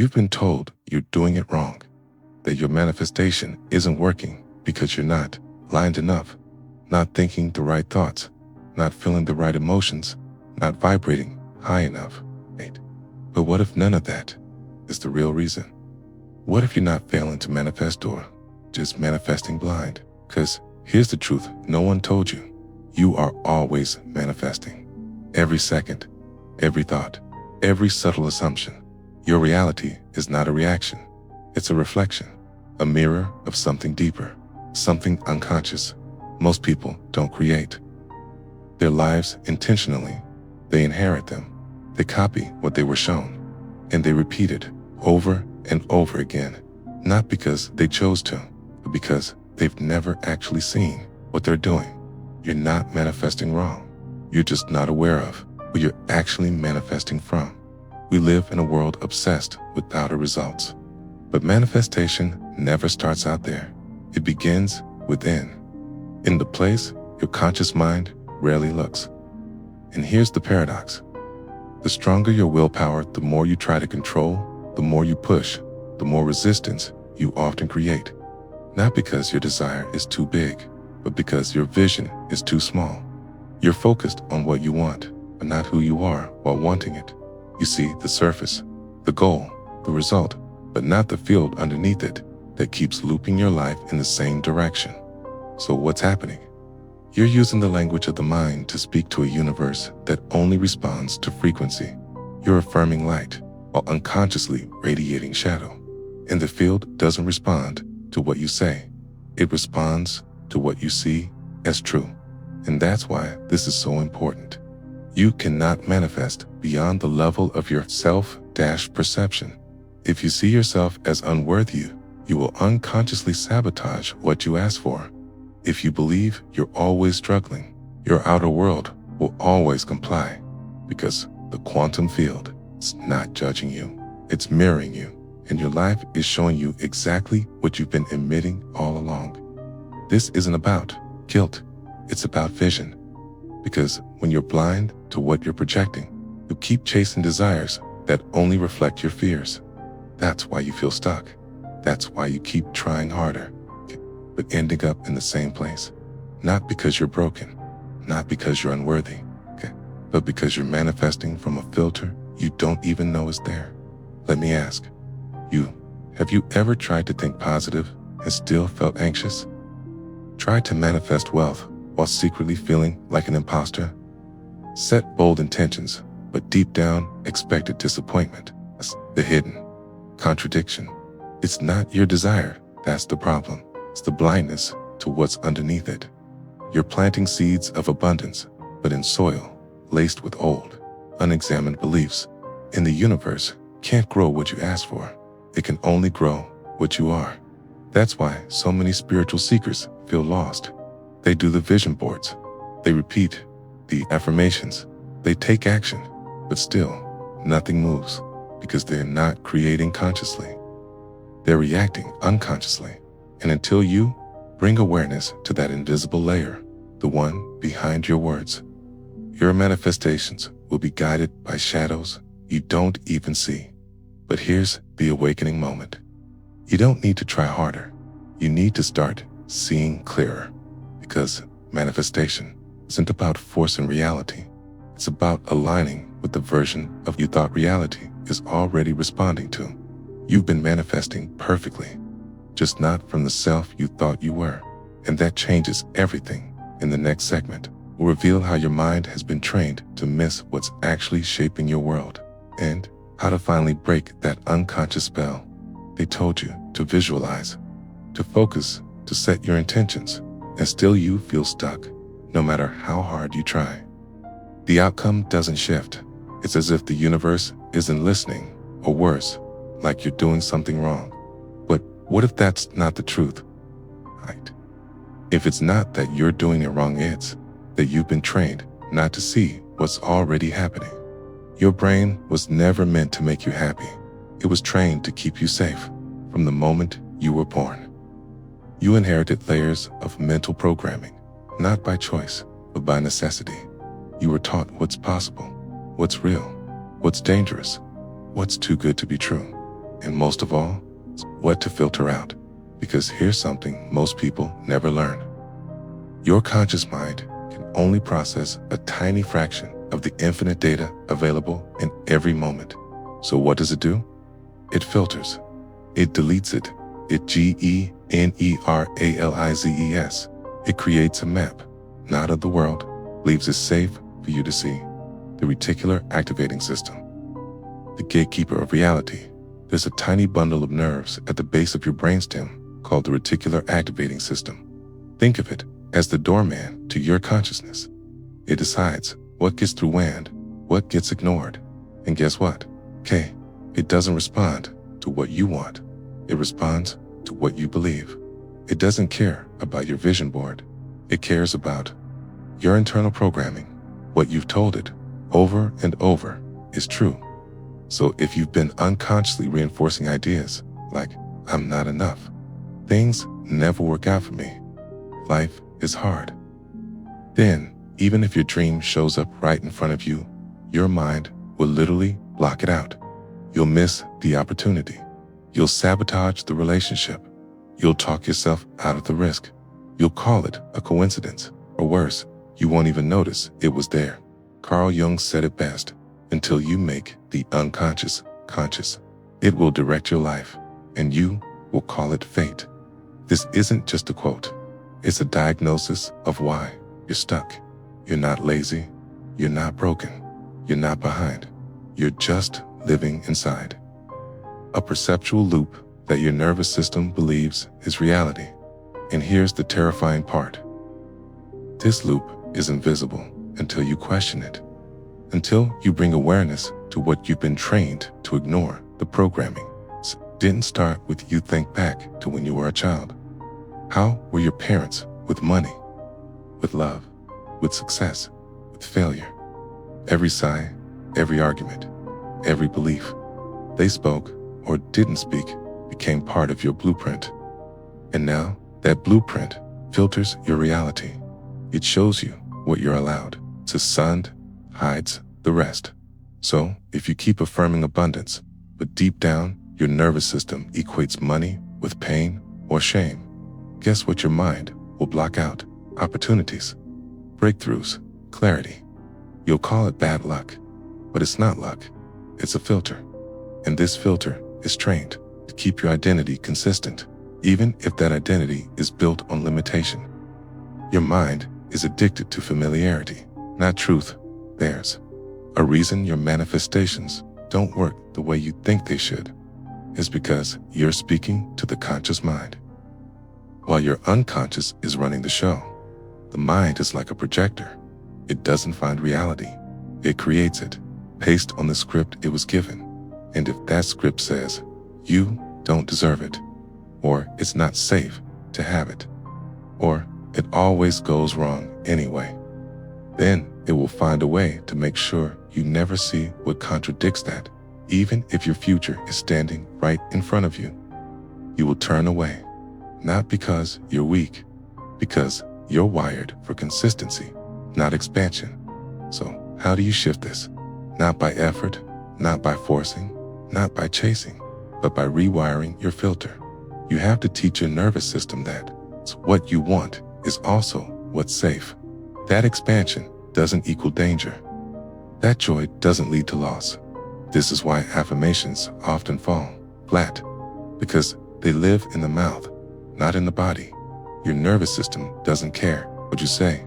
You've been told you're doing it wrong, that your manifestation isn't working because you're not aligned enough, not thinking the right thoughts, not feeling the right emotions, not vibrating high enough. Right? But what if none of that is the real reason? What if you're not failing to manifest or just manifesting blind? Because here's the truth no one told you. You are always manifesting. Every second, every thought, every subtle assumption. Your reality is not a reaction. It's a reflection, a mirror of something deeper, something unconscious. Most people don't create their lives intentionally. They inherit them. They copy what they were shown, and they repeat it over and over again, not because they chose to, but because they've never actually seen what they're doing. You're not manifesting wrong. You're just not aware of what you're actually manifesting from. We live in a world obsessed with outer results. But manifestation never starts out there. It begins within, in the place your conscious mind rarely looks. And here's the paradox. The stronger your willpower, the more you try to control, the more you push, the more resistance you often create. Not because your desire is too big, but because your vision is too small. You're focused on what you want, but not who you are while wanting it. You see the surface, the goal, the result, but not the field underneath it that keeps looping your life in the same direction. So what's happening? You're using the language of the mind to speak to a universe that only responds to frequency. You're affirming light while unconsciously radiating shadow. And the field doesn't respond to what you say. It responds to what you see as true. And that's why this is so important. You cannot manifest beyond the level of your self-perception. If you see yourself as unworthy, you will unconsciously sabotage what you ask for. If you believe you're always struggling, your outer world will always comply, because the quantum field is not judging you, it's mirroring you, and your life is showing you exactly what you've been emitting all along. This isn't about guilt, it's about vision. Because when you're blind to what you're projecting, you keep chasing desires that only reflect your fears. That's why you feel stuck. That's why you keep trying harder, but ending up in the same place. Not because you're broken, not because you're unworthy, but because you're manifesting from a filter you don't even know is there. Let me ask you, have you ever tried to think positive and still felt anxious? Tried to manifest wealth while secretly feeling like an imposter? Set bold intentions, but deep down expected disappointment. That's the hidden contradiction. It's not your desire that's the problem. It's the blindness to what's underneath it. You're planting seeds of abundance, but in soil laced with old, unexamined beliefs. And the universe can't grow what you ask for. It can only grow what you are. That's why so many spiritual seekers feel lost. They do the vision boards. They repeat the affirmations. They take action, but still nothing moves because they're not creating consciously. They're reacting unconsciously. And until you bring awareness to that invisible layer, the one behind your words, your manifestations will be guided by shadows you don't even see. But here's the awakening moment. You don't need to try harder. You need to start seeing clearer. Because manifestation isn't about forcing reality. It's about aligning with the version of you thought reality is already responding to. You've been manifesting perfectly, just not from the self you thought you were. And that changes everything. In the next segment, we'll reveal how your mind has been trained to miss what's actually shaping your world, and how to finally break that unconscious spell. They told you to visualize, to focus, to set your intentions, and still you feel stuck, no matter how hard you try. The outcome doesn't shift. It's as if the universe isn't listening, or worse, like you're doing something wrong. But what if that's not the truth? Right? If it's not that you're doing it wrong, it's that you've been trained not to see what's already happening. Your brain was never meant to make you happy. It was trained to keep you safe from the moment you were born. You inherited layers of mental programming, not by choice, but by necessity. You were taught what's possible, what's real, what's dangerous, what's too good to be true. And most of all, what to filter out. Because here's something most people never learn. Your conscious mind can only process a tiny fraction of the infinite data available in every moment. So what does it do? It filters. It deletes it. It generalizes. It creates a map, not of the world, leaves it safe for you to see. The reticular activating system. The gatekeeper of reality. There's a tiny bundle of nerves at the base of your brainstem called the reticular activating system. Think of it as the doorman to your consciousness. It decides what gets through and what gets ignored. And guess what? It doesn't respond to what you want. It responds to what you believe. It doesn't care about your vision board. It cares about your internal programming. What you've told it over and over is true. So if you've been unconsciously reinforcing ideas like, I'm not enough, things never work out for me, life is hard, then even if your dream shows up right in front of you, your mind will literally block it out. You'll miss the opportunity. You'll sabotage the relationship. You'll talk yourself out of the risk. You'll call it a coincidence, or worse, you won't even notice it was there. Carl Jung said it best, until you make the unconscious conscious, it will direct your life, and you will call it fate. This isn't just a quote. It's a diagnosis of why you're stuck. You're not lazy. You're not broken. You're not behind. You're just living inside a perceptual loop that your nervous system believes is reality. And here's the terrifying part. This loop is invisible until you question it, until you bring awareness to what you've been trained to ignore. The programming didn't start with you. Think back to when you were a child. How were your parents with money, with love, with success, with failure? Every sigh, every argument, every belief they spoke or didn't speak became part of your blueprint. And now that blueprint filters your reality. It shows you what you're allowed. Sun hides the rest. So if you keep affirming abundance, but deep down your nervous system equates money with pain or shame, guess what your mind will block out? Opportunities, breakthroughs, clarity. You'll call it bad luck, but it's not luck. It's a filter. And this filter is trained to keep your identity consistent, even if that identity is built on limitation. Your mind is addicted to familiarity, not truth. There's a reason your manifestations don't work the way you think they should. Is because you're speaking to the conscious mind, while your unconscious is running the show. The mind is like a projector. It doesn't find reality. It creates it, based on the script it was given. And if that script says, you don't deserve it, or it's not safe to have it, or it always goes wrong anyway, then it will find a way to make sure you never see what contradicts that. Even if your future is standing right in front of you, you will turn away, not because you're weak, because you're wired for consistency, not expansion. So how do you shift this? Not by effort, not by forcing, not by chasing, but by rewiring your filter. You have to teach your nervous system that what you want is also what's safe. That expansion doesn't equal danger. That joy doesn't lead to loss. This is why affirmations often fall flat, because they live in the mouth, not in the body. Your nervous system doesn't care what you say.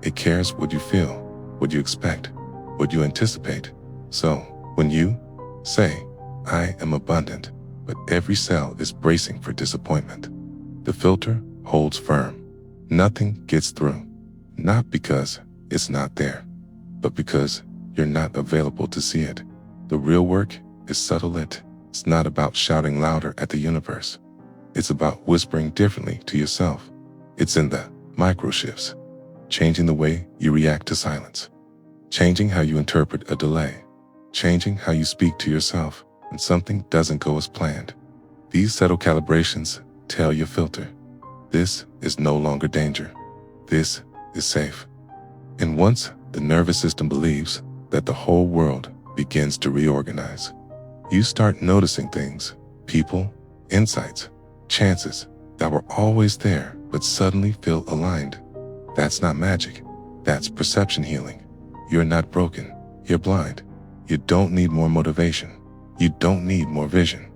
It cares what you feel, what you expect, what you anticipate. So when you say, I am abundant, but every cell is bracing for disappointment, the filter holds firm. Nothing gets through, not because it's not there, but because you're not available to see it. The real work is subtle. It's not about shouting louder at the universe. It's about whispering differently to yourself. It's in the micro shifts, changing the way you react to silence, changing how you interpret a delay, changing how you speak to yourself when something doesn't go as planned. These subtle calibrations tell your filter, this is no longer danger. This is safe. And once the nervous system believes that the whole world begins to reorganize, you start noticing things People, insights, chances that were always there but suddenly feel aligned. That's not magic. That's perception healing. You're not broken. You're blind. You don't need more motivation. You don't need more vision.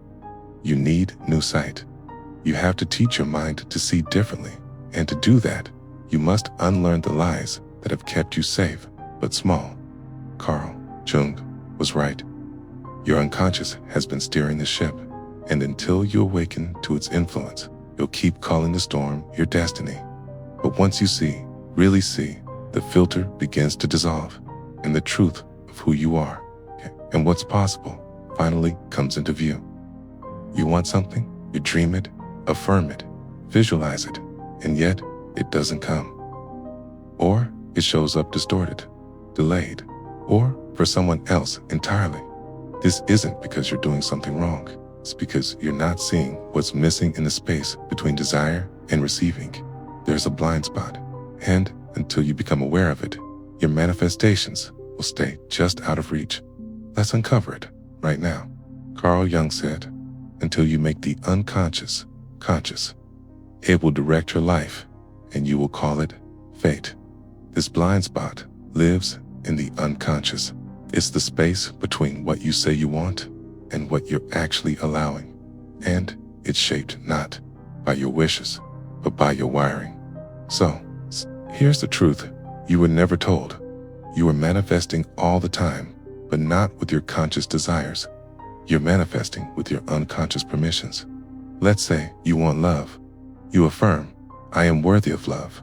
You need new sight. You have to teach your mind to see differently. And to do that, you must unlearn the lies that have kept you safe but small. Carl Jung was right. Your unconscious has been steering the ship, and until you awaken to its influence, you'll keep calling the storm your destiny. But once you see, really see, the filter begins to dissolve, and the truth of who you are and what's possible finally comes into view. You want something, you dream it, affirm it, visualize it, and yet it doesn't come. Or it shows up distorted, delayed, or for someone else entirely. This isn't because you're doing something wrong. It's because you're not seeing what's missing in the space between desire and receiving. There's a blind spot, and until you become aware of it, your manifestations will stay just out of reach. Let's uncover it right now. Carl Jung said, until you make the unconscious conscious, it will direct your life, and you will call it fate. This blind spot lives in the unconscious. It's the space between what you say you want and what you're actually allowing. And it's shaped not by your wishes, but by your wiring. So, here's the truth you were never told. You are manifesting all the time, but not with your conscious desires. You're manifesting with your unconscious permissions. Let's say you want love. You affirm, I am worthy of love.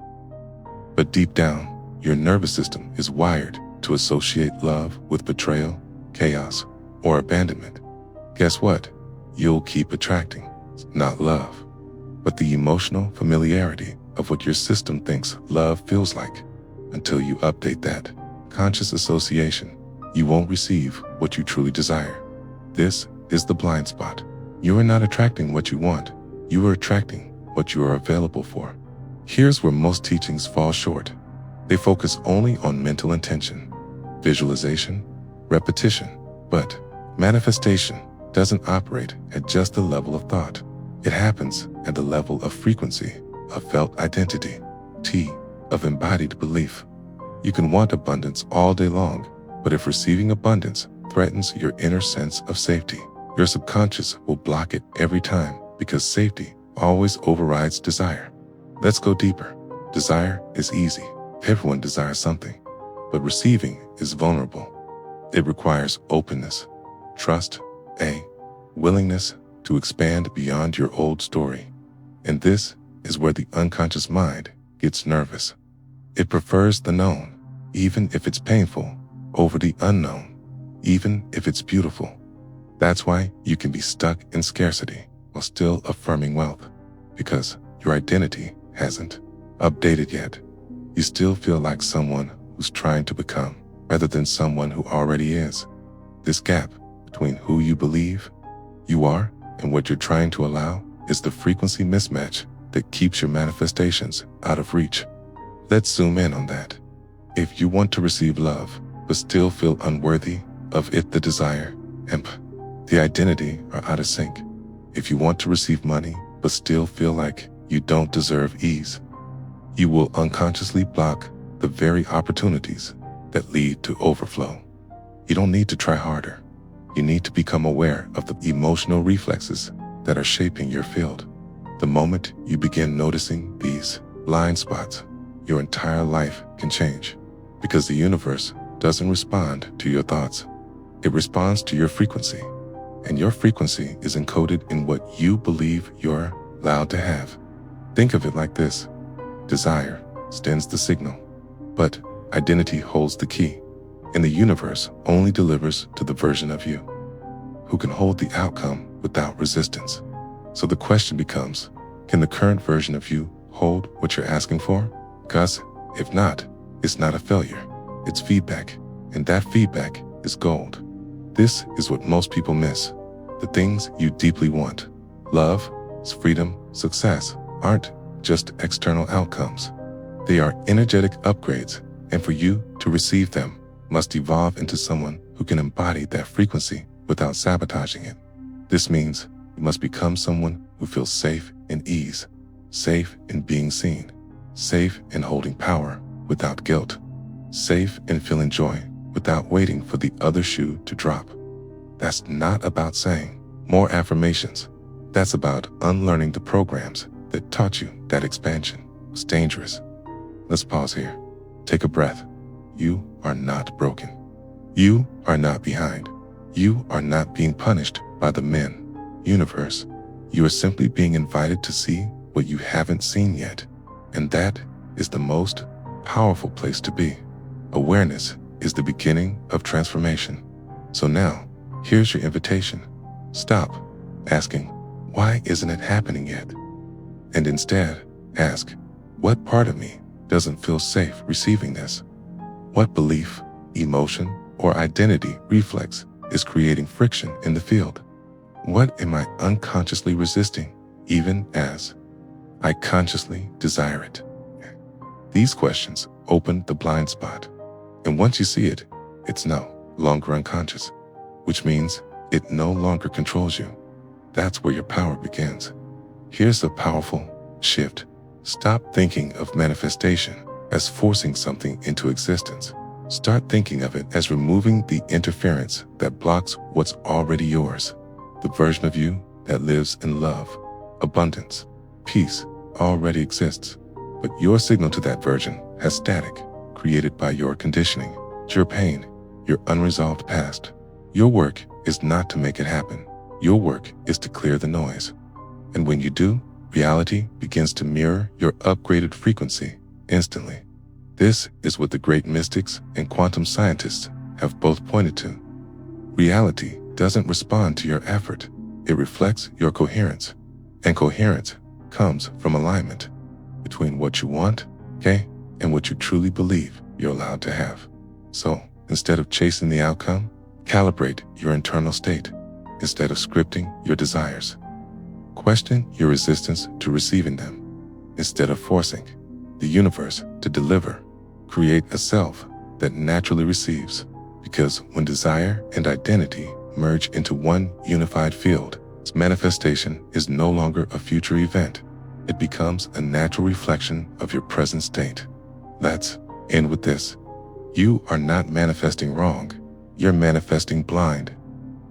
But deep down, your nervous system is wired to associate love with betrayal, chaos, or abandonment. Guess what? You'll keep attracting, not love, but the emotional familiarity of what your system thinks love feels like. Until you update that conscious association, you won't receive what you truly desire. This is the blind spot. You are not attracting what you want. You are attracting what you are available for. Here's where most teachings fall short. They focus only on mental intention, visualization, repetition, but manifestation doesn't operate at just the level of thought. It happens at the level of frequency, of felt identity, T, of embodied belief. You can want abundance all day long, but if receiving abundance threatens your inner sense of safety, your subconscious will block it every time because safety always overrides desire. Let's go deeper. Desire is easy. Everyone desires something, but receiving is vulnerable. It requires openness, trust, a willingness to expand beyond your old story. And this is where the unconscious mind gets nervous. It prefers the known, even if it's painful, over the unknown, even if it's beautiful. That's why you can be stuck in scarcity while still affirming wealth, because your identity hasn't updated yet. You still feel like someone who's trying to become rather than someone who already is. This gap between who you believe you are and what you're trying to allow is the frequency mismatch that keeps your manifestations out of reach. Let's zoom in on that. If you want to receive love, but still feel unworthy of it, the desire and the identity are out of sync. If you want to receive money, but still feel like you don't deserve ease, you will unconsciously block the very opportunities that lead to overflow. You don't need to try harder. You need to become aware of the emotional reflexes that are shaping your field. The moment you begin noticing these blind spots, your entire life can change, because the universe doesn't respond to your thoughts. It responds to your frequency, and your frequency is encoded in what you believe you're allowed to have. Think of it like this. Desire sends the signal, but identity holds the key, and the universe only delivers to the version of you who can hold the outcome without resistance. So the question becomes, can the current version of you hold what you're asking for? Because if not, it's not a failure, it's feedback, and that feedback is gold. This is what most people miss. The things you deeply want, love, freedom, success, aren't just external outcomes. They are energetic upgrades, and for you to receive them, must evolve into someone who can embody that frequency without sabotaging it. This means You must become someone who feels safe in ease, safe in being seen, safe in holding power without guilt, safe in feeling joy without waiting for the other shoe to drop. That's not about saying more affirmations. That's about unlearning the programs that taught you that expansion was dangerous. Let's pause here. Take a breath. You are not broken. You are not behind. You are not being punished by the universe. You are simply being invited to see what you haven't seen yet. And that is the most powerful place to be. Awareness is the beginning of transformation. So now, here's your invitation. Stop asking, why isn't it happening yet? And instead, ask, what part of me doesn't feel safe receiving this? What belief, emotion, or identity reflex is creating friction in the field? What am I unconsciously resisting, even as I consciously desire it? These questions open the blind spot. And once you see it, it's no longer unconscious, which means it no longer controls you. That's where your power begins. Here's a powerful shift. Stop thinking of manifestation as forcing something into existence. Start thinking of it as removing the interference that blocks what's already yours. The version of you that lives in love, abundance, peace already exists, but your signal to that version has static, created by your conditioning, your pain, your unresolved past. Your work is not to make it happen. Your work is to clear the noise. And when you do, reality begins to mirror your upgraded frequency instantly. This is what the great mystics and quantum scientists have both pointed to. Reality doesn't respond to your effort. It reflects your coherence. And coherence comes from alignment between what you want, and what you truly believe you're allowed to have. So, instead of chasing the outcome, calibrate your internal state. Instead of scripting your desires, question your resistance to receiving them. Instead of forcing the universe to deliver, create a self that naturally receives. Because when desire and identity merge into one unified field, its manifestation is no longer a future event. It becomes a natural reflection of your present state. Let's end with this. You are not manifesting wrong. You're manifesting blind.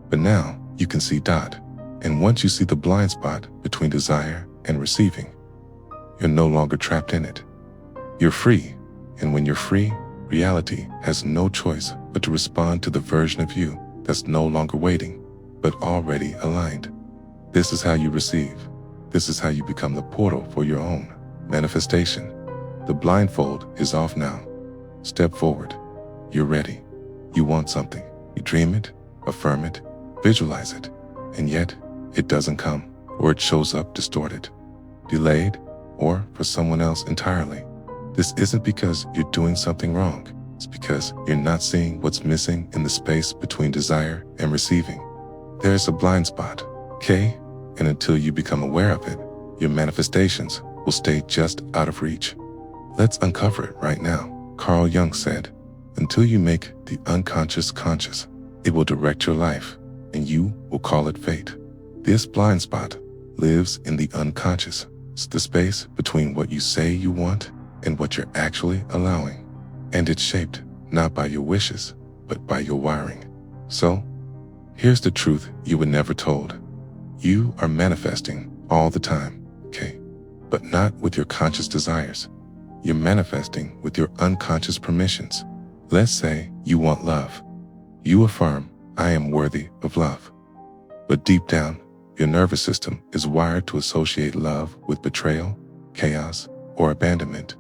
But now you can see dot. And once you see the blind spot between desire and receiving, you're no longer trapped in it. You're free. And when you're free, reality has no choice but to respond to the version of you that's no longer waiting, but already aligned. This is how you receive. This is how you become the portal for your own manifestation. The blindfold is off now. Step forward. You're ready. You want something. You dream it, affirm it, visualize it, and yet it doesn't come, or it shows up distorted, delayed, or for someone else entirely. This isn't because you're doing something wrong. It's because you're not seeing what's missing in the space between desire and receiving. There's a blind spot, and until you become aware of it, your manifestations will stay just out of reach. Let's uncover it right now. Carl Jung said, until you make the unconscious conscious, it will direct your life, and you will call it fate. This blind spot lives in the unconscious. It's the space between what you say you want and what you're actually allowing. And it's shaped not by your wishes, but by your wiring. So, here's the truth you were never told. You are manifesting all the time, but not with your conscious desires. You're manifesting with your unconscious permissions. Let's say you want love. You affirm, I am worthy of love. But deep down, your nervous system is wired to associate love with betrayal, chaos, or abandonment.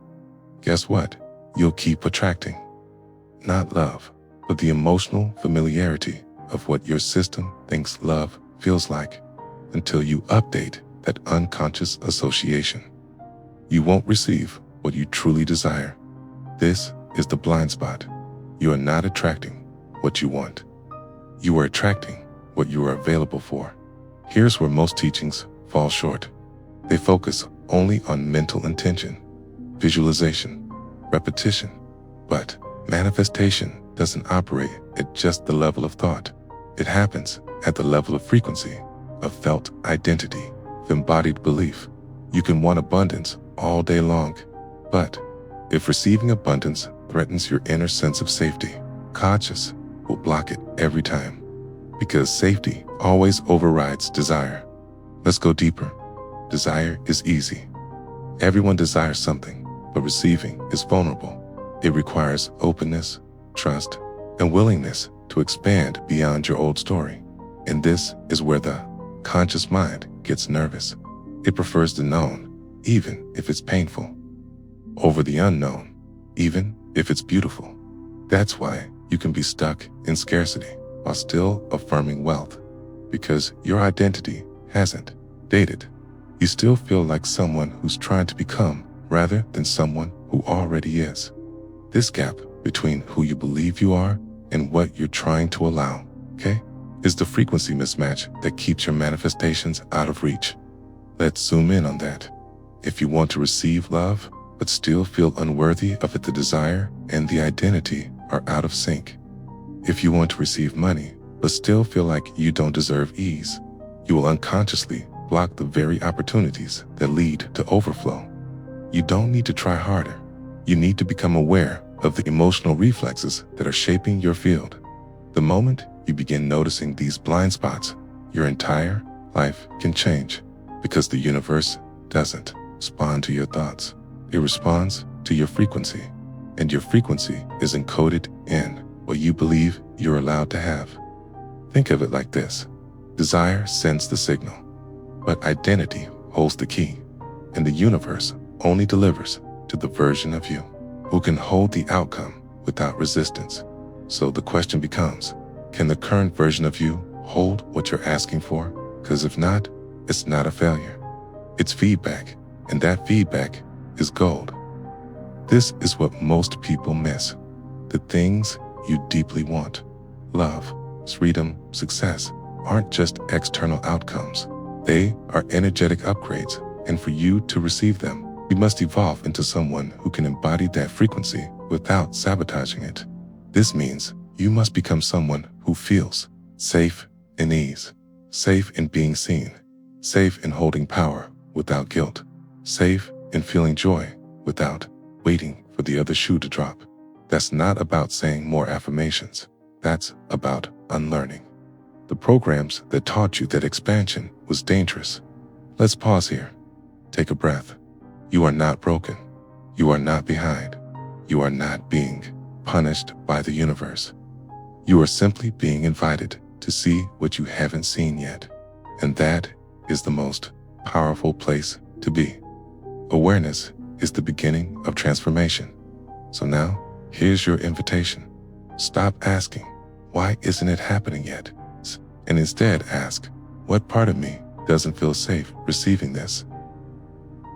Guess what? You'll keep attracting not love, but the emotional familiarity of what your system thinks love feels like, until you update that unconscious association. You won't receive what you truly desire. This is the blind spot. You are not attracting what you want. You are attracting what you are available for. Here's where most teachings fall short. They focus only on mental intention, visualization, repetition. But manifestation doesn't operate at just the level of thought. It happens at the level of frequency. of felt identity, of embodied belief. You can want abundance all day long, but if receiving abundance threatens your inner sense of safety, conscious will block it every time, because safety always overrides desire. Let's go deeper. Desire is easy. Everyone desires something, but receiving is vulnerable. It requires openness, trust, and willingness to expand beyond your old story. And this is where the conscious mind gets nervous. It prefers the known, even if it's painful, over the unknown, even if it's beautiful. That's why you can be stuck in scarcity while still affirming wealth, because your identity hasn't dated. You still feel like someone who's trying to become rather than someone who already is. This gap between who you believe you are and what you're trying to allow, is the frequency mismatch that keeps your manifestations out of reach. Let's zoom in on that. If you want to receive love, but still feel unworthy of it, the desire and the identity are out of sync. If you want to receive money, but still feel like you don't deserve ease, you will unconsciously block the very opportunities that lead to overflow. You don't need to try harder. You need to become aware of the emotional reflexes that are shaping your field. The moment you begin noticing these blind spots, your entire life can change, because the universe doesn't respond to your thoughts. It responds to your frequency, and your frequency is encoded in what you believe you're allowed to have. Think of it like this. Desire sends the signal, but identity holds the key, and the universe only delivers to the version of you who can hold the outcome without resistance. So the question becomes, can the current version of you hold what you're asking for? Because if not, it's not a failure. It's feedback, and that feedback is gold. This is what most people miss. The things you deeply want, love, freedom, success, aren't just external outcomes. They are energetic upgrades, and for you to receive them, you must evolve into someone who can embody that frequency without sabotaging it. This means you must become someone who feels safe in ease, safe in being seen, safe in holding power without guilt, safe in feeling joy without waiting for the other shoe to drop. That's not about saying more affirmations. That's about unlearning the programs that taught you that expansion was dangerous. Let's pause here. Take a breath. You are not broken. You are not behind. You are not being punished by the universe. You are simply being invited to see what you haven't seen yet. And that is the most powerful place to be. Awareness is the beginning of transformation. So now, here's your invitation. Stop asking, why isn't it happening yet? And instead ask, what part of me doesn't feel safe receiving this?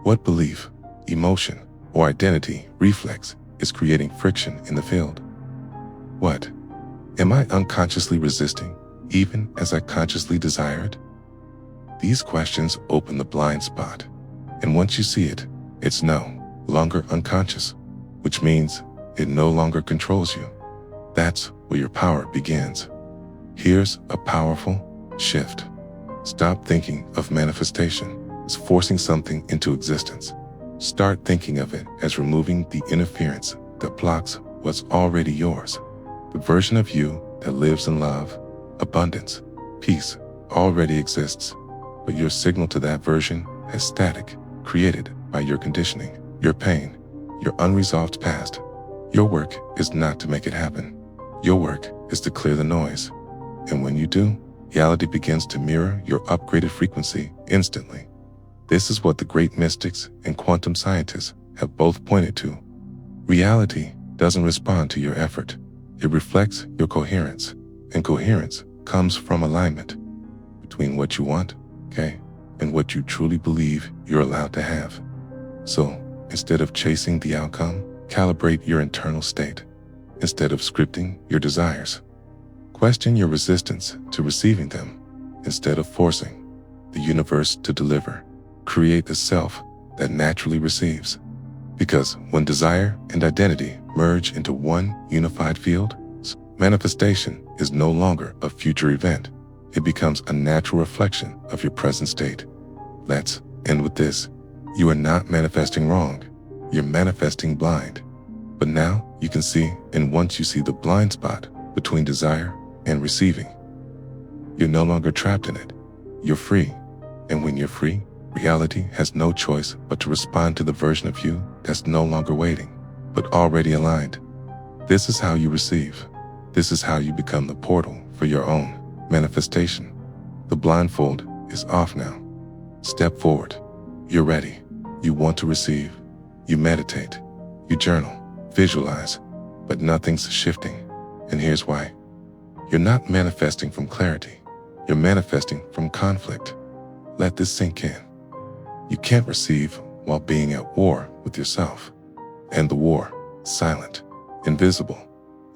What belief, emotion, or identity reflex is creating friction in the field? What am I unconsciously resisting, even as I consciously desire it? These questions open the blind spot, and once you see it, it's no longer unconscious, which means it no longer controls you. That's where your power begins. Here's a powerful shift. Stop thinking of manifestation as forcing something into existence. Start thinking of it as removing the interference that blocks what's already yours. The version of you that lives in love, abundance, peace already exists, but your signal to that version is static, created by your conditioning, your pain, your unresolved past. Your work is not to make it happen. Your work is to clear the noise. And when you do, reality begins to mirror your upgraded frequency instantly. This is what the great mystics and quantum scientists have both pointed to. Reality doesn't respond to your effort. It reflects your coherence, and coherence comes from alignment between what you want, and what you truly believe you're allowed to have. So, instead of chasing the outcome, calibrate your internal state. Instead of scripting your desires, question your resistance to receiving them. Instead of forcing the universe to deliver, create a self that naturally receives. Because when desire and identity merge into one unified field, manifestation is no longer a future event. It becomes a natural reflection of your present state. Let's end with this. You are not manifesting wrong. You're manifesting blind. But now you can see, and once you see the blind spot between desire and receiving, you're no longer trapped in it. You're free. And when you're free, reality has no choice but to respond to the version of you that's no longer waiting, but already aligned. This is how you receive. This is how you become the portal for your own manifestation. The blindfold is off now. Step forward. You're ready. You want to receive. You meditate. You journal. Visualize. But nothing's shifting. And here's why. You're not manifesting from clarity. You're manifesting from conflict. Let this sink in. You can't receive while being at war with yourself. And the war, silent, invisible,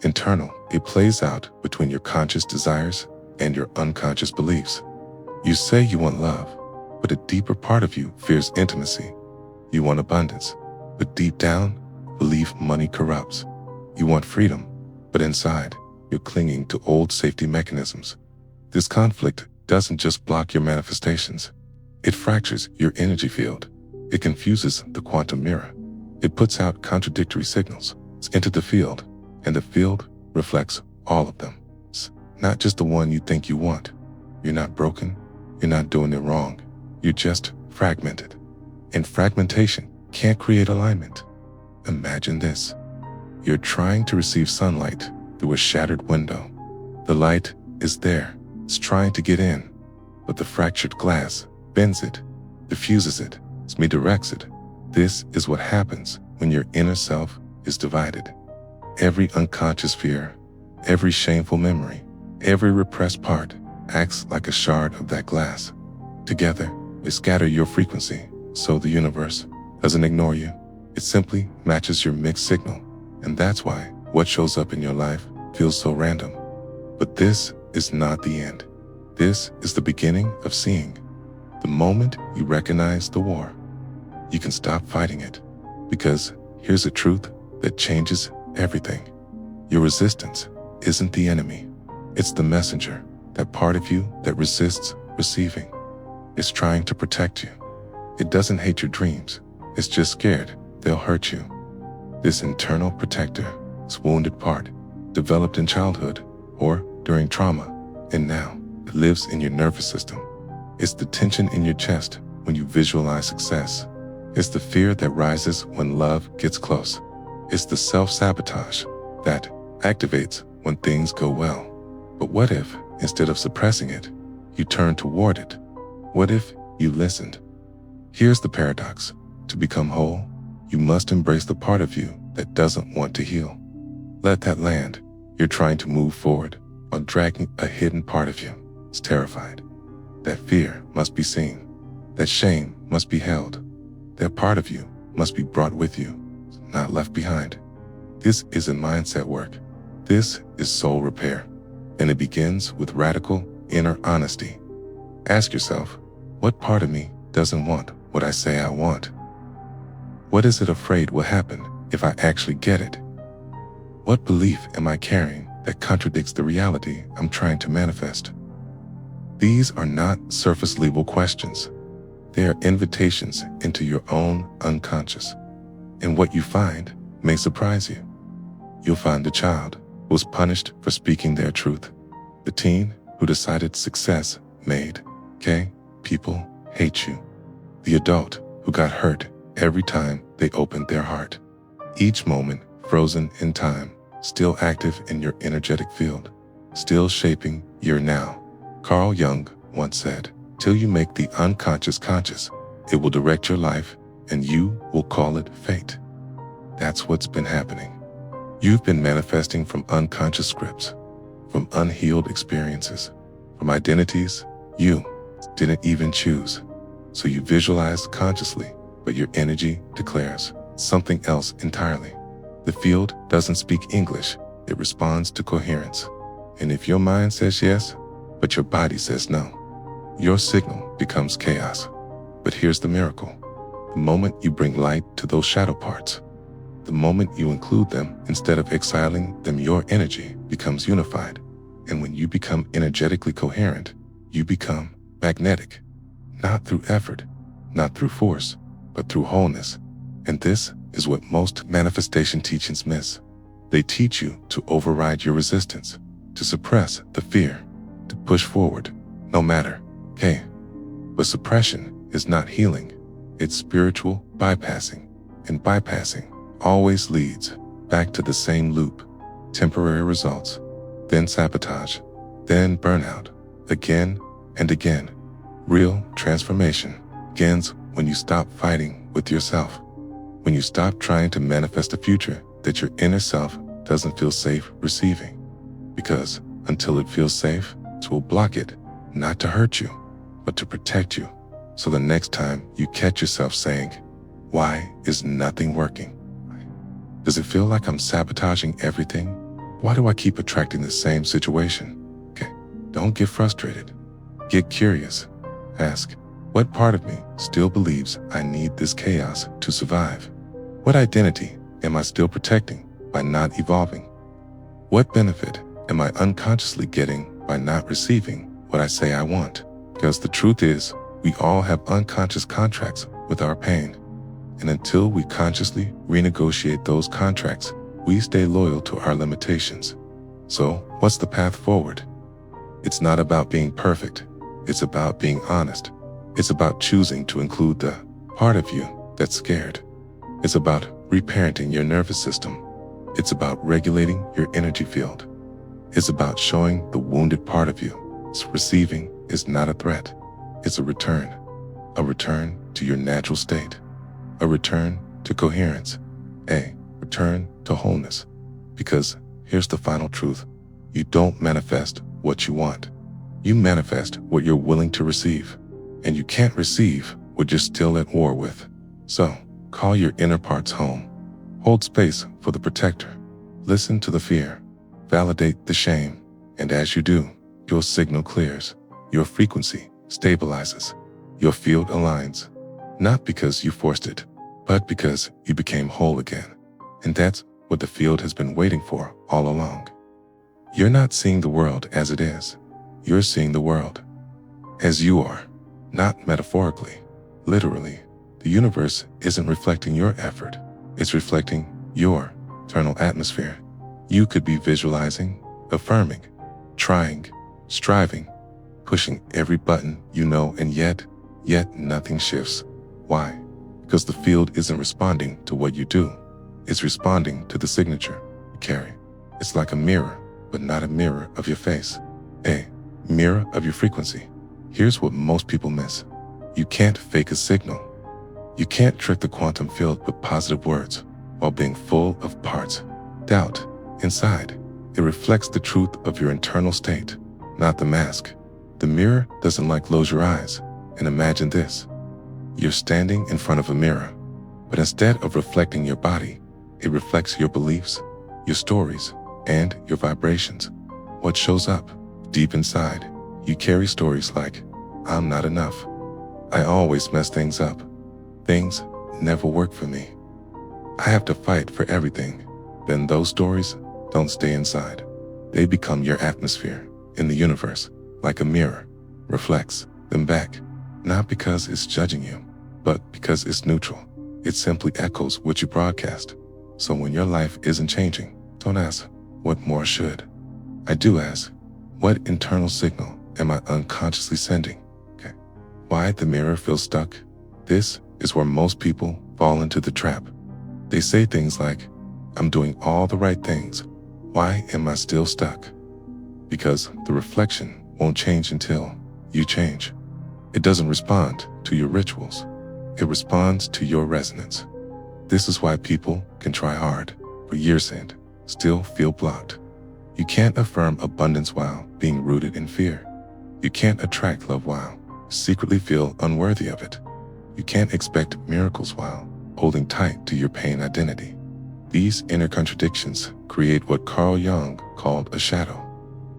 internal, it plays out between your conscious desires and your unconscious beliefs. You say you want love, but a deeper part of you fears intimacy. You want abundance, but deep down, believe money corrupts. You want freedom, but inside, you're clinging to old safety mechanisms. This conflict doesn't just block your manifestations. It fractures your energy field. It confuses the quantum mirror. It puts out contradictory signals into the field, and the field reflects all of them. It's not just the one you think you want. You're not broken. You're not doing it wrong. You're just fragmented. And fragmentation can't create alignment. Imagine this. You're trying to receive sunlight through a shattered window. The light is there. It's trying to get in, but the fractured glass bends it, diffuses it, redirects it. This is what happens when your inner self is divided. Every unconscious fear, every shameful memory, every repressed part acts like a shard of that glass. Together, they scatter your frequency, so the universe doesn't ignore you. It simply matches your mixed signal, and that's why what shows up in your life feels so random. But this is not the end. This is the beginning of seeing. The moment you recognize the war, you can stop fighting it. Because here's a truth that changes everything. Your resistance isn't the enemy. It's the messenger, that part of you that resists receiving. It's trying to protect you. It doesn't hate your dreams. It's just scared they'll hurt you. This internal protector, this wounded part, developed in childhood or during trauma, and now it lives in your nervous system. It's the tension in your chest when you visualize success. It's the fear that rises when love gets close. It's the self-sabotage that activates when things go well. But what if, instead of suppressing it, you turn toward it? What if you listened? Here's the paradox. To become whole, you must embrace the part of you that doesn't want to heal. Let that land. You're trying to move forward while dragging a hidden part of you. It's terrified. That fear must be seen. That shame must be held. That part of you must be brought with you, not left behind. This isn't mindset work. This is soul repair. And it begins with radical inner honesty. Ask yourself, what part of me doesn't want what I say I want? What is it afraid will happen if I actually get it? What belief am I carrying that contradicts the reality I'm trying to manifest? These are not surface-level questions. They are invitations into your own unconscious. And what you find may surprise you. You'll find the child who was punished for speaking their truth. The teen who decided success made people hate you. The adult who got hurt every time they opened their heart. Each moment frozen in time, still active in your energetic field, still shaping your now. Carl Jung once said, till you make the unconscious conscious, it will direct your life and you will call it fate. That's what's been happening. You've been manifesting from unconscious scripts, from unhealed experiences, from identities you didn't even choose. So you visualize consciously, but your energy declares something else entirely. The field doesn't speak English, it responds to coherence. And if your mind says yes, but your body says no, your signal becomes chaos. But here's the miracle. The moment you bring light to those shadow parts, the moment you include them instead of exiling them, your energy becomes unified. And when you become energetically coherent, you become magnetic, not through effort, not through force, but through wholeness. And this is what most manifestation teachings miss. They teach you to override your resistance, to suppress the fear, to push forward, no matter. Okay. But suppression is not healing. It's spiritual bypassing. And bypassing always leads back to the same loop. Temporary results, then sabotage, then burnout, again and again. Real transformation begins when you stop fighting with yourself. When you stop trying to manifest a future that your inner self doesn't feel safe receiving. Because until it feels safe, it will block it, not to hurt you, but to protect you. So the next time you catch yourself saying, "Why is nothing working? Does it feel like I'm sabotaging everything? Why do I keep attracting the same situation?" Okay, don't get frustrated. Get curious. Ask, what part of me still believes I need this chaos to survive? What identity am I still protecting by not evolving? What benefit am I unconsciously getting by not receiving what I say I want? Because the truth is, we all have unconscious contracts with our pain. And until we consciously renegotiate those contracts, we stay loyal to our limitations. So, what's the path forward? It's not about being perfect. It's about being honest. It's about choosing to include the part of you that's scared. It's about reparenting your nervous system. It's about regulating your energy field. It's about showing the wounded part of you. So receiving is not a threat. It's a return to your natural state, a return to coherence, a return to wholeness. Because here's the final truth. You don't manifest what you want. You manifest what you're willing to receive. And you can't receive what you're still at war with. So, call your inner parts home. Hold space for the protector. Listen to the fear. Validate the shame. And as you do, your signal clears. Your frequency stabilizes. Your field aligns. Not because you forced it, but because you became whole again. And that's what the field has been waiting for all along. You're not seeing the world as it is. You're seeing the world as you are. Not metaphorically, literally. The universe isn't reflecting your effort. It's reflecting your internal atmosphere. You could be visualizing, affirming, trying, striving, pushing every button you know, and yet nothing shifts. Why? Because the field isn't responding to what you do. It's responding to the signature you carry. It's like a mirror, but not a mirror of your face. A mirror of your frequency. Here's what most people miss. You can't fake a signal. You can't trick the quantum field with positive words while being full of parts. Doubt inside. It reflects the truth of your internal state, not the mask. The mirror doesn't close your eyes and imagine this. You're standing in front of a mirror, but instead of reflecting your body, it reflects your beliefs, your stories, and your vibrations. What shows up deep inside? You carry stories like, "I'm not enough. I always mess things up. Things never work for me. I have to fight for everything." Then those stories don't stay inside. They become your atmosphere in the universe, like a mirror, reflects them back. Not because it's judging you, but because it's neutral. It simply echoes what you broadcast. So when your life isn't changing, don't ask, what more should? I do ask, what internal signal am I unconsciously sending? Okay. Why the mirror feels stuck? This is where most people fall into the trap. They say things like, "I'm doing all the right things. Why am I still stuck?" Because the reflection won't change until you change. It doesn't respond to your rituals. It responds to your resonance. This is why people can try hard for years and still feel blocked. You can't affirm abundance while being rooted in fear. You can't attract love while secretly feel unworthy of it. You can't expect miracles while holding tight to your pain identity. These inner contradictions create what Carl Jung called a shadow.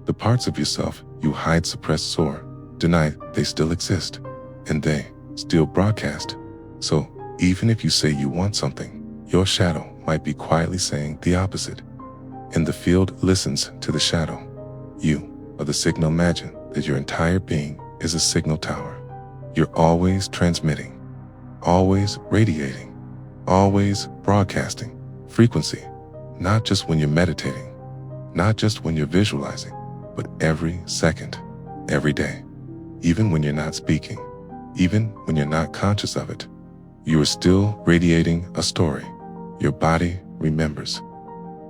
The parts of yourself you hide, suppress, soar, deny they still exist, and they still broadcast. So even if you say you want something, your shadow might be quietly saying the opposite. And the field listens to the shadow. You are the signal. Imagine that your entire being is a signal tower. You're always transmitting, always radiating, always broadcasting frequency, not just when you're meditating, not just when you're visualizing, but every second, every day. Even when you're not speaking, even when you're not conscious of it, you are still radiating a story. Your body remembers.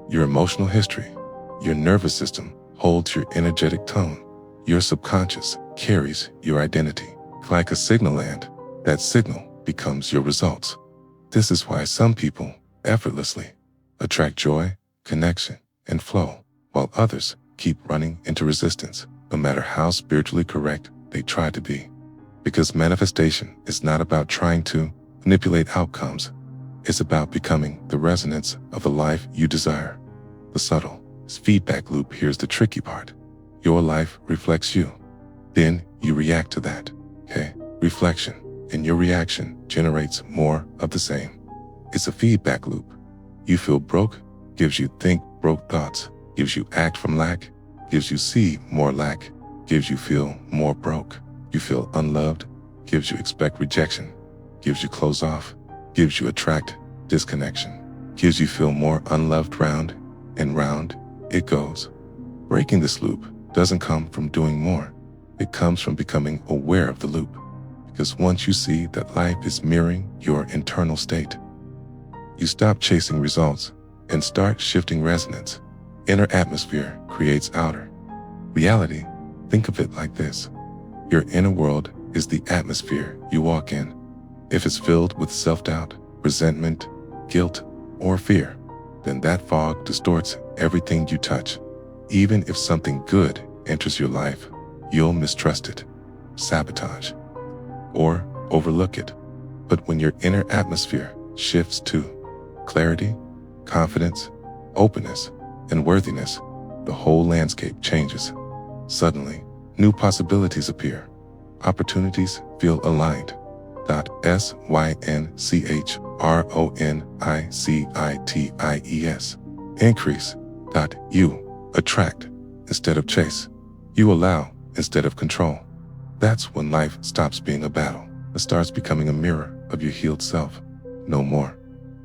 Your emotional history, your nervous system holds your energetic tone. Your subconscious carries your identity. Like a signal land, that signal becomes your results. This is why some people effortlessly attract joy, connection, and flow, while others keep running into resistance, no matter how spiritually correct they try to be. Because manifestation is not about trying to manipulate outcomes. It's about becoming the resonance of the life you desire. The subtle feedback loop here's the tricky part. Your life reflects you. Then you react to that. Reflection, and your reaction generates more of the same. It's a feedback loop. You feel broke, gives you think broke thoughts, gives you act from lack, gives you see more lack, gives you feel more broke. You feel unloved, gives you expect rejection, gives you close off, gives you attract disconnection, gives you feel more unloved. Round and round it goes. Breaking this loop doesn't come from doing more. It comes from becoming aware of the loop. Because once you see that life is mirroring your internal state, you stop chasing results and start shifting resonance. Inner atmosphere creates outer reality. Think of it like this. Your inner world is the atmosphere you walk in. If it's filled with self-doubt, resentment, guilt, or fear, then that fog distorts everything you touch. Even if something good enters your life, you'll mistrust it, sabotage, or overlook it. But when your inner atmosphere shifts to clarity, confidence, openness, and worthiness, the whole landscape changes. Suddenly, new possibilities appear. Opportunities feel aligned. SYNCHRONICITIES. Increase. You attract instead of chase. You allow instead of control. That's when life stops being a battle. It starts becoming a mirror of your healed self. No more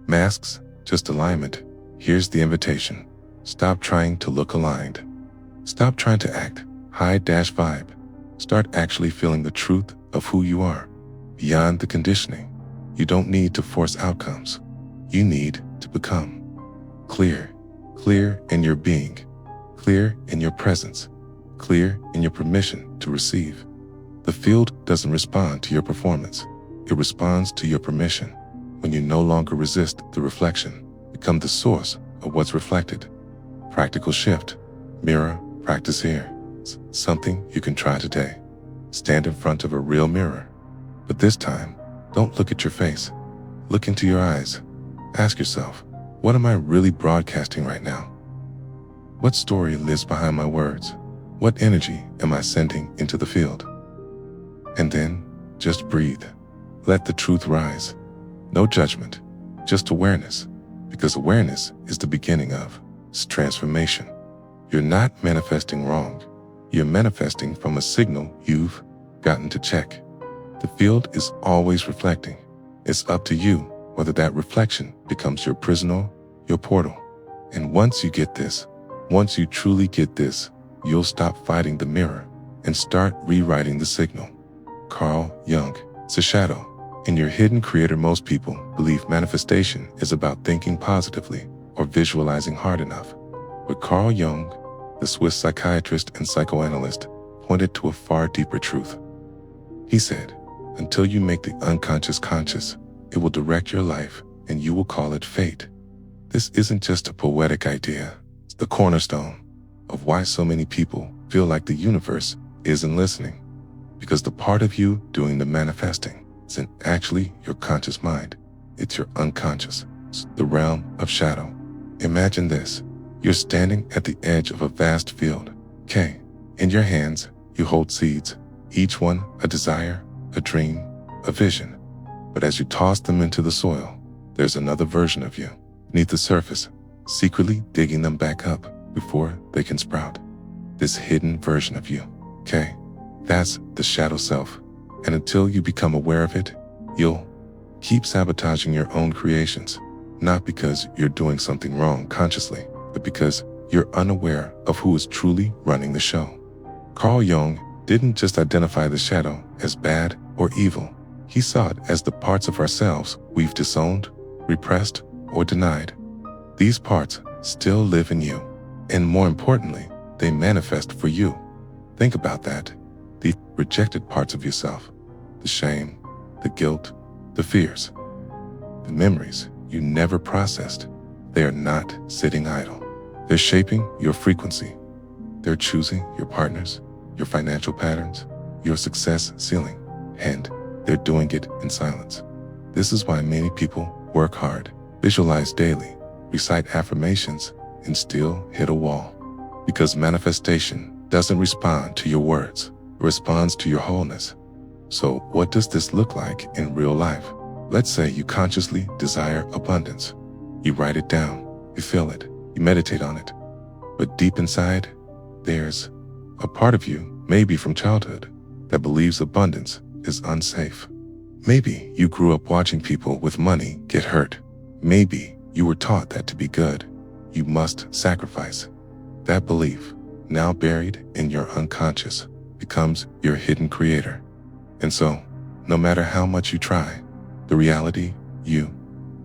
masks, just alignment. Here's the invitation. Stop trying to look aligned. Stop trying to act high-vibe. Start actually feeling the truth of who you are. Beyond the conditioning, you don't need to force outcomes. You need to become clear. Clear in your being. Clear in your presence. Clear in your permission to receive. The field doesn't respond to your performance. It responds to your permission. When you no longer resist the reflection, become the source of what's reflected. Practical shift. Mirror practice here. It's something you can try today. Stand in front of a real mirror. But this time, don't look at your face. Look into your eyes. Ask yourself, what am I really broadcasting right now? What story lives behind my words? What energy am I sending into the field? And then, just breathe. Let the truth rise. No judgment, just awareness. Because awareness is the beginning of transformation. You're not manifesting wrong. You're manifesting from a signal you've gotten to check. The field is always reflecting. It's up to you whether that reflection becomes your prisoner, your portal. And once you get this, once you truly get this, you'll stop fighting the mirror and start rewriting the signal. Carl Jung. It's a shadow. In your hidden creator, most people believe manifestation is about thinking positively or visualizing hard enough. But Carl Jung, the Swiss psychiatrist and psychoanalyst, pointed to a far deeper truth. He said, until you make the unconscious conscious, it will direct your life and you will call it fate. This isn't just a poetic idea. It's the cornerstone of why so many people feel like the universe isn't listening. Because the part of you doing the manifesting isn't actually your conscious mind. It's your unconscious. It's the realm of shadow. Imagine this. You're standing at the edge of a vast field. In your hands, you hold seeds, each one a desire, a dream, a vision. But as you toss them into the soil, there's another version of you beneath the surface, secretly digging them back up before they can sprout. This hidden version of you. That's the shadow self. And until you become aware of it, you'll keep sabotaging your own creations, not because you're doing something wrong consciously, but because you're unaware of who is truly running the show. Carl Jung didn't just identify the shadow as bad or evil. He saw it as the parts of ourselves we've disowned, repressed, or denied. These parts still live in you, and more importantly, they manifest for you. Think about that. The rejected parts of yourself, the shame, the guilt, the fears, the memories you never processed, they are not sitting idle. They're shaping your frequency. They're choosing your partners, your financial patterns, your success ceiling, and they're doing it in silence. This is why many people work hard, visualize daily, recite affirmations, and still hit a wall. Because manifestation doesn't respond to your words, it responds to your wholeness. So what does this look like in real life? Let's say you consciously desire abundance. You write it down, you feel it, you meditate on it. But deep inside, there's a part of you, maybe from childhood, that believes abundance is unsafe. Maybe you grew up watching people with money get hurt. Maybe you were taught that to be good, you must sacrifice. That belief, now buried in your unconscious, becomes your hidden creator. And so, no matter how much you try, the reality you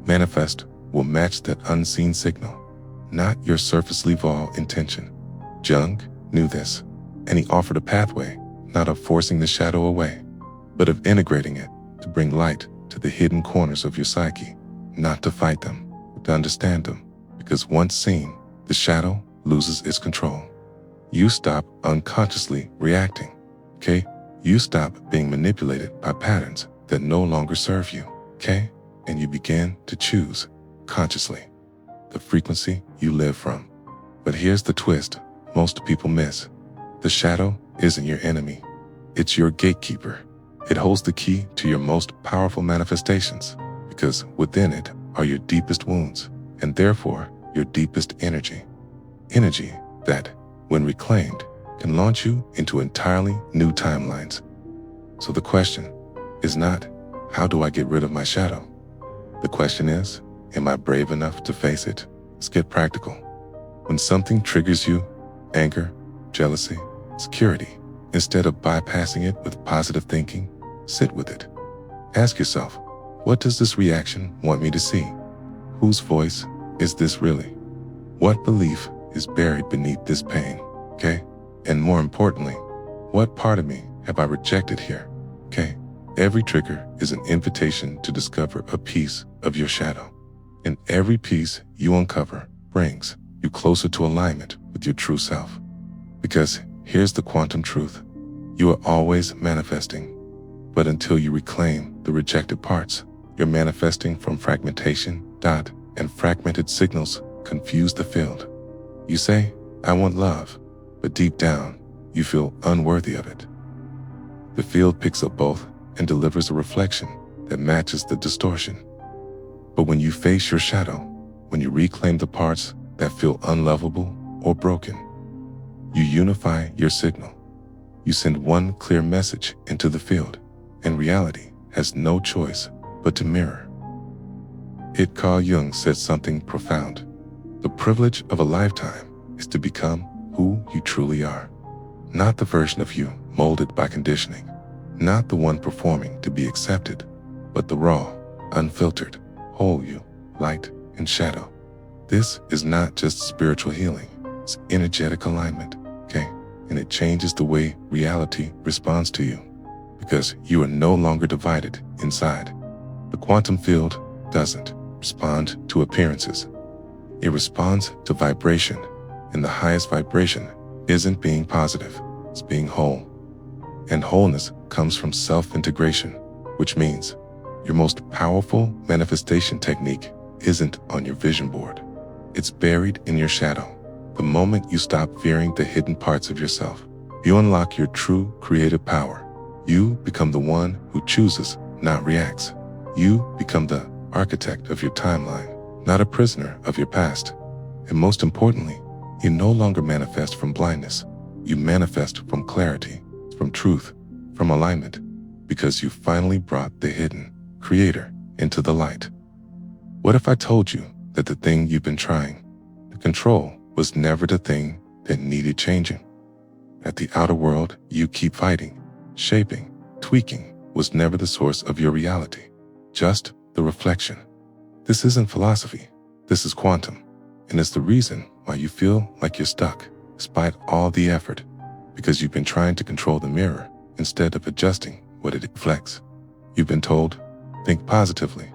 manifest will match that unseen signal, not your surface level intention. Jung knew this, and he offered a pathway, not of forcing the shadow away, but of integrating it to bring light to the hidden corners of your psyche, not to fight them, but to understand them, because once seen, the shadow loses its control. You stop unconsciously reacting, okay? You stop being manipulated by patterns that no longer serve you, okay? And you begin to choose consciously the frequency you live from. But here's the twist most people miss. The shadow isn't your enemy. It's your gatekeeper. It holds the key to your most powerful manifestations, because within it are your deepest wounds, and therefore your deepest energy. Energy that, when reclaimed, can launch you into entirely new timelines. So the question is not, how do I get rid of my shadow? The question is, am I brave enough to face it? Let's get practical. When something triggers you, anger, jealousy, security, instead of bypassing it with positive thinking, sit with it. Ask yourself, what does this reaction want me to see? Whose voice is this really? What belief is buried beneath this pain, okay? And more importantly, what part of me have I rejected here, okay? Every trigger is an invitation to discover a piece of your shadow. And every piece you uncover brings you closer to alignment with your true self. Because here's the quantum truth. You are always manifesting. But until you reclaim the rejected parts, you're manifesting from fragmentation, and fragmented signals confuse the field. You say, I want love, but deep down, you feel unworthy of it. The field picks up both and delivers a reflection that matches the distortion. But when you face your shadow, when you reclaim the parts that feel unlovable or broken, you unify your signal. You send one clear message into the field, and reality has no choice but to mirror. Carl Jung said something profound. The privilege of a lifetime is to become who you truly are. Not the version of you molded by conditioning, not the one performing to be accepted, but the raw, unfiltered, whole you, light and shadow. This is not just spiritual healing, it's energetic alignment, okay? And it changes the way reality responds to you, because you are no longer divided inside. The quantum field doesn't respond to appearances. It responds to vibration, and the highest vibration isn't being positive, it's being whole. And wholeness comes from self-integration, which means your most powerful manifestation technique isn't on your vision board. It's buried in your shadow. The moment you stop fearing the hidden parts of yourself, you unlock your true creative power. You become the one who chooses, not reacts. You become the architect of your timeline, not a prisoner of your past. And most importantly, you no longer manifest from blindness. You manifest from clarity, from from truth, from alignment, because you finally brought the hidden creator into the light. What if I told you that the thing you've been trying to control was never the thing that needed changing? That the outer world you keep fighting, shaping, tweaking was never the source of your reality, just the reflection. This isn't philosophy, this is quantum, and it's the reason why you feel like you're stuck, despite all the effort, because you've been trying to control the mirror instead of adjusting what it reflects. You've been told, think positively,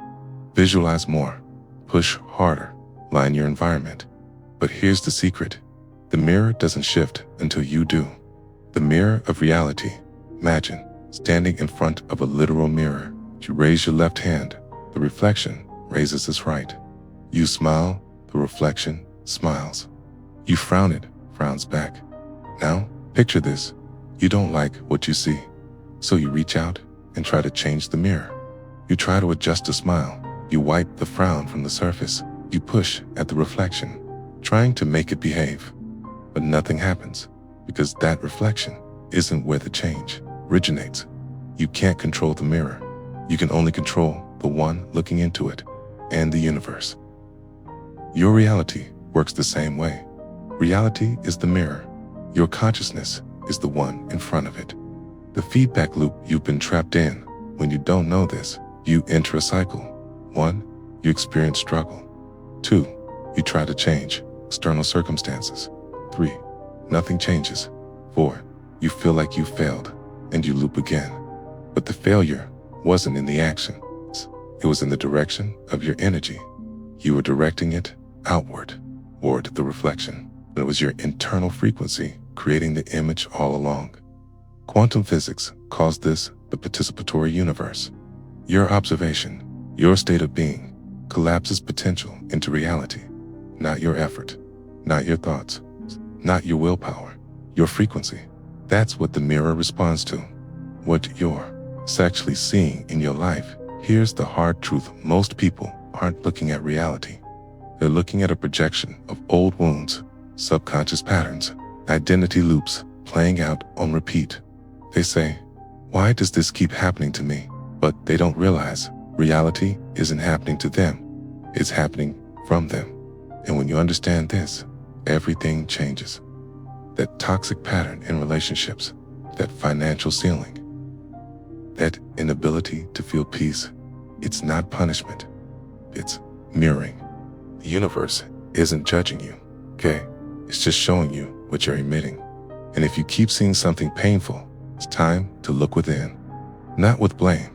visualize more, push harder, line your environment. But here's the secret. The mirror doesn't shift until you do. The mirror of reality. Imagine standing in front of a literal mirror. You raise your left hand, the reflection raises its right. You smile, the reflection smiles. You frown, it frowns back. Now, picture this. You don't like what you see, so you reach out and try to change the mirror. You try to adjust a smile. You wipe the frown from the surface. You push at the reflection, trying to make it behave. But nothing happens, because that reflection isn't where the change originates. You can't control the mirror. You can only control the one looking into it, and the universe. Your reality works the same way. Reality is the mirror. Your consciousness is the one in front of it. The feedback loop you've been trapped in. When you don't know this, you enter a cycle. 1, you experience struggle. 2, you try to change external circumstances. 3, nothing changes. 4, you feel like you failed, and you loop again. But the failure wasn't in the action. It was in the direction of your energy. You were directing it outward, toward the reflection. It was your internal frequency creating the image all along. Quantum physics calls this the participatory universe. Your observation, your state of being, collapses potential into reality. Not your effort, not your thoughts, not your willpower, your frequency. That's what the mirror responds to. What you're actually seeing in your life. Here's the hard truth. Most people aren't looking at reality. They're looking at a projection of old wounds, subconscious patterns, identity loops playing out on repeat. They say, why does this keep happening to me? But they don't realize reality isn't happening to them. It's happening from them. And when you understand this, everything changes. That toxic pattern in relationships, that financial ceiling, that inability to feel peace, it's not punishment. It's mirroring. The universe isn't judging you, okay? It's just showing you what you're emitting. And if you keep seeing something painful, it's time to look within. Not with blame,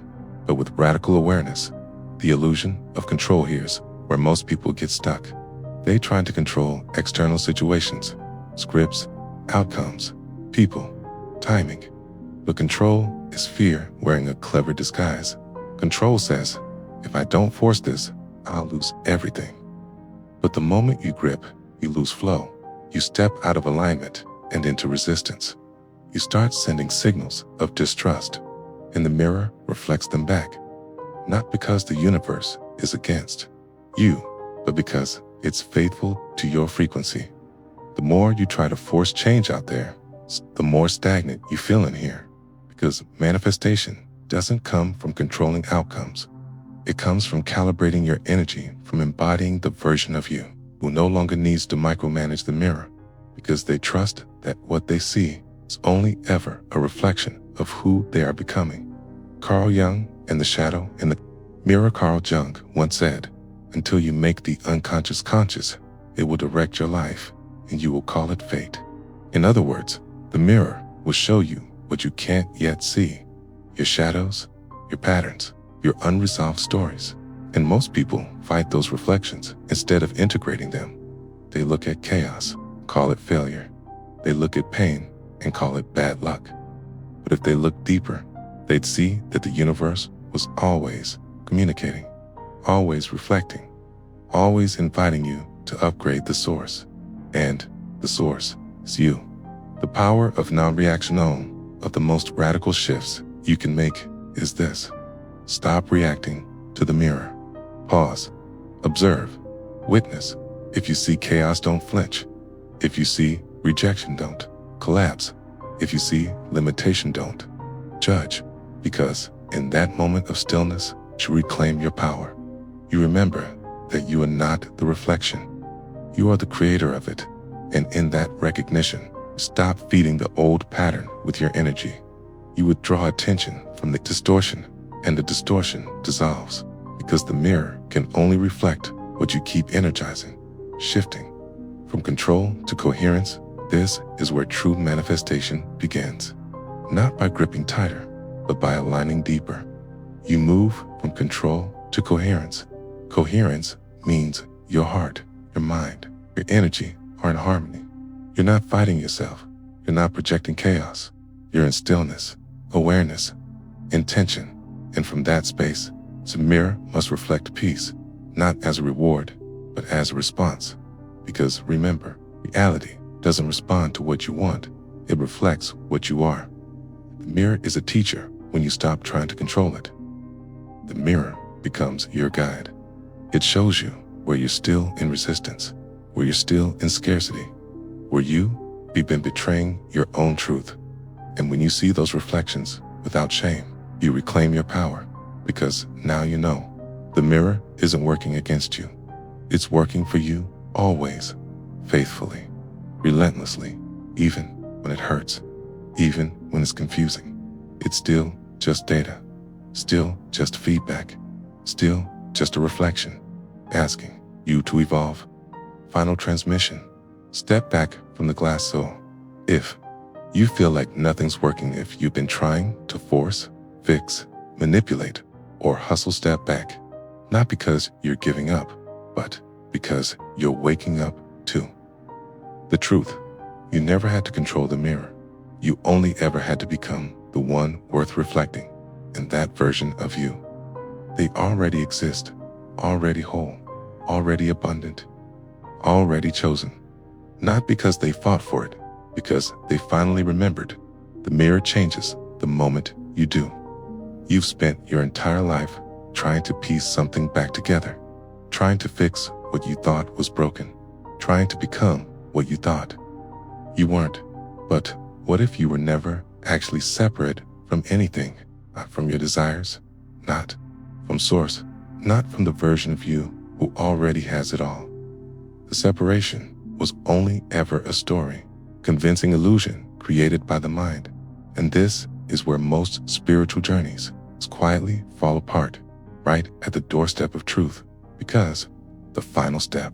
but with radical awareness. The illusion of control here's where most people get stuck. They try to control external situations, scripts, outcomes, people, timing. But control is fear wearing a clever disguise. Control says, if I don't force this, I'll lose everything. But the moment you grip, you lose flow. You step out of alignment and into resistance. You start sending signals of distrust, and the mirror reflects them back. Not because the universe is against you, but because it's faithful to your frequency. The more you try to force change out there, the more stagnant you feel in here. Because manifestation doesn't come from controlling outcomes. It comes from calibrating your energy, from embodying the version of you who no longer needs to micromanage the mirror, because they trust that what they see is only ever a reflection of who they are becoming. Carl Jung and the Shadow in the Mirror. Carl Jung once said, until you make the unconscious conscious, it will direct your life, and you will call it fate. In other words, the mirror will show you what you can't yet see, your shadows, your patterns, your unresolved stories. And most people fight those reflections instead of integrating them. They look at chaos, call it failure. They look at pain and call it bad luck. But if they look deeper, they'd see that the universe was always communicating, always reflecting, always inviting you to upgrade the source. And the source is you. The power of non-reaction of the most radical shifts you can make is this. Stop reacting to the mirror. Pause. Observe. Witness. If you see chaos, don't flinch. If you see rejection, don't collapse. If you see limitation, don't judge, because in that moment of stillness, you reclaim your power. You remember that you are not the reflection. You are the creator of it. And in that recognition, stop feeding the old pattern with your energy. You withdraw attention from the distortion, and the distortion dissolves, because the mirror can only reflect what you keep energizing, shifting. From control to coherence, this is where true manifestation begins. Not by gripping tighter, but by aligning deeper. You move from control to coherence. Coherence means your heart, your mind, your energy are in harmony. You're not fighting yourself. You're not projecting chaos. You're in stillness, awareness, intention. And from that space, the mirror must reflect peace, not as a reward, but as a response. Because remember, reality doesn't respond to what you want. It reflects what you are. The mirror is a teacher when you stop trying to control it. The mirror becomes your guide. It shows you where you're still in resistance, where you're still in scarcity, where you've been betraying your own truth. And when you see those reflections without shame, you reclaim your power, because now you know the mirror isn't working against you. It's working for you always, faithfully, relentlessly, even when it hurts, even when it's confusing. It's still just data, still just feedback, still just a reflection, asking you to evolve. Final transmission. Step back from the glass soul. If you feel like nothing's working, if you've been trying to force, fix, manipulate, or hustle, step back. Not because you're giving up, but because you're waking up to the truth. You never had to control the mirror. You only ever had to become the one worth reflecting. And that version of you, they already exist, already whole, already abundant, already chosen. Not because they fought for it, because they finally remembered. The mirror changes the moment you do. You've spent your entire life trying to piece something back together, trying to fix what you thought was broken, trying to become what you thought you weren't. But what if you were never actually separate from anything? Not from your desires, not from source, not from the version of you who already has it all. The separation was only ever a story, convincing illusion created by the mind. And this is where most spiritual journeys quietly fall apart, right at the doorstep of truth, because the final step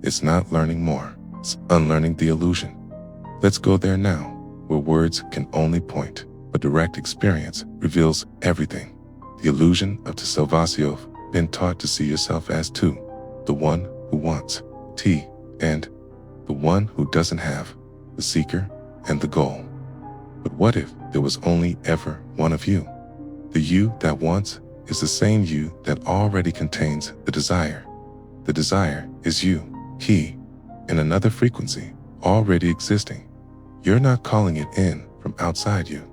is not learning more, it's unlearning the illusion. Let's go there now, where words can only point, but direct experience reveals everything. The illusion of the Salvaciov, been taught to see yourself as two, the one who wants T, and the one who doesn't have, the seeker and the goal. But what if there was only ever one of you? The you that wants is the same you that already contains the desire. The desire is you, he, in another frequency, already existing. You're not calling it in from outside you.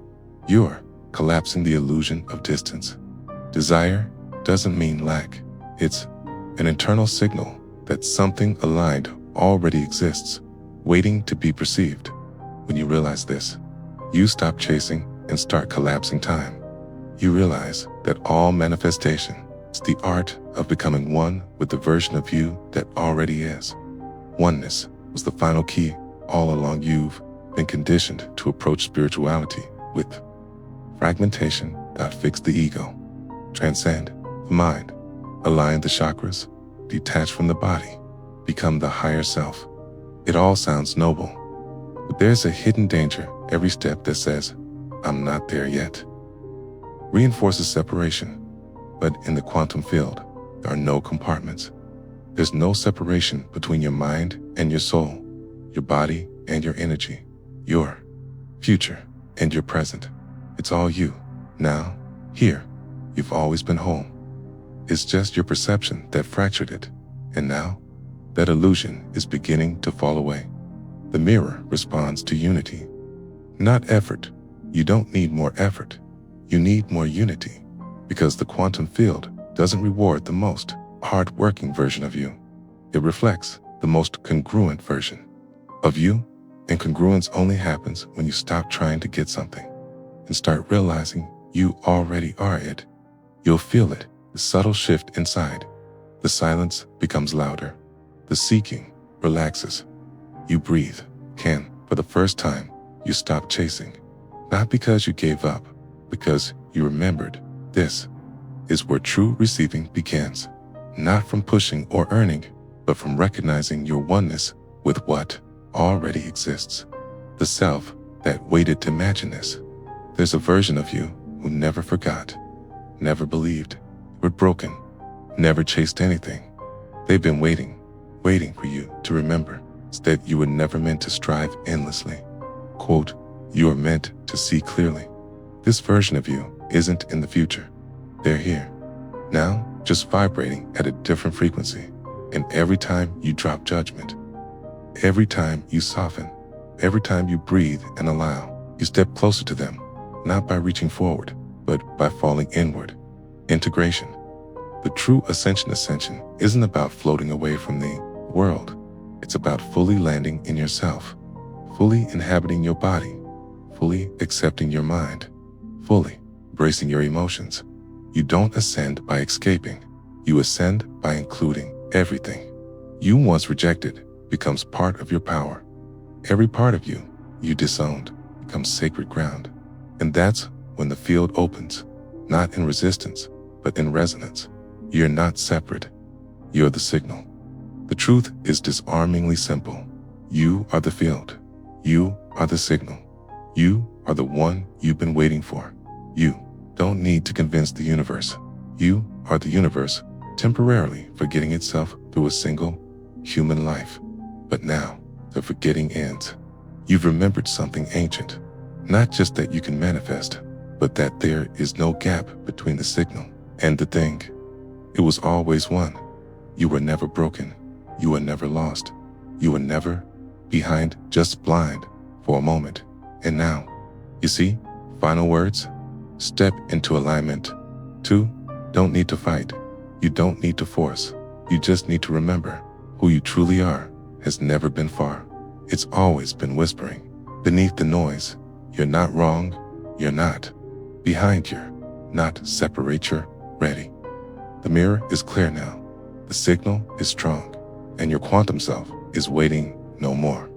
You're collapsing the illusion of distance. Desire doesn't mean lack. It's an internal signal that something aligned already exists, waiting to be perceived. When you realize this, you stop chasing and start collapsing time. You realize that all manifestation is the art of becoming one with the version of you that already is. Oneness was the final key. All along you've been conditioned to approach spirituality with fragmentation that fix the ego, transcend the mind, align the chakras, detach from the body, become the higher self. It all sounds noble, but there's a hidden danger every step that says, I'm not there yet. Reinforces separation, but in the quantum field, there are no compartments. There's no separation between your mind and your soul, your body and your energy, your future and your present. It's all you, now, here. You've always been home. It's just your perception that fractured it, and now, that illusion is beginning to fall away. The mirror responds to unity, not effort. You don't need more effort. You need more unity, because the quantum field doesn't reward the most hard-working version of you. It reflects the most congruent version of you, Incongruence only happens when you stop trying to get something and start realizing you already are it. You'll feel it, the subtle shift inside. The silence becomes louder. The seeking relaxes. You breathe. For the first time, you stop chasing. Not because you gave up, because you remembered. This is where true receiving begins. Not from pushing or earning, but from recognizing your oneness with what already exists. The self that waited to imagine this. There's a version of you who never forgot, never believed, were broken, never chased anything. They've been waiting for you to remember that you were never meant to strive endlessly. Quote, you are meant to see clearly. This version of you isn't in the future. They're here, now, just vibrating at a different frequency. And every time you drop judgment, every time you soften, every time you breathe and allow, you step closer to them, not by reaching forward, but by falling inward. Integration. The true ascension isn't about floating away from the world. It's about fully landing in yourself, fully inhabiting your body, fully accepting your mind, fully embracing your emotions. You don't ascend by escaping. You ascend by including everything you once rejected becomes part of your power. Every part of you disowned becomes sacred ground. And that's when the field opens, not in resistance, but in resonance. You're not separate. You're the signal. The truth is disarmingly simple. You are the field. You are the signal. You are the one you've been waiting for. You don't need to convince the universe. You are the universe temporarily forgetting itself through a single human life. But now, the forgetting ends. You've remembered something ancient. Not just that you can manifest, but that there is no gap between the signal and the thing. It was always one. You were never broken. You were never lost. You were never behind, just blind for a moment. And now, you see, final words, step into alignment. 2, don't need to fight. You don't need to force. You just need to remember who you truly are has never been far. It's always been whispering beneath the noise. You're not wrong. You're not behind. You're not separate. You're ready. The mirror is clear now. The signal is strong. And your quantum self is waiting no more.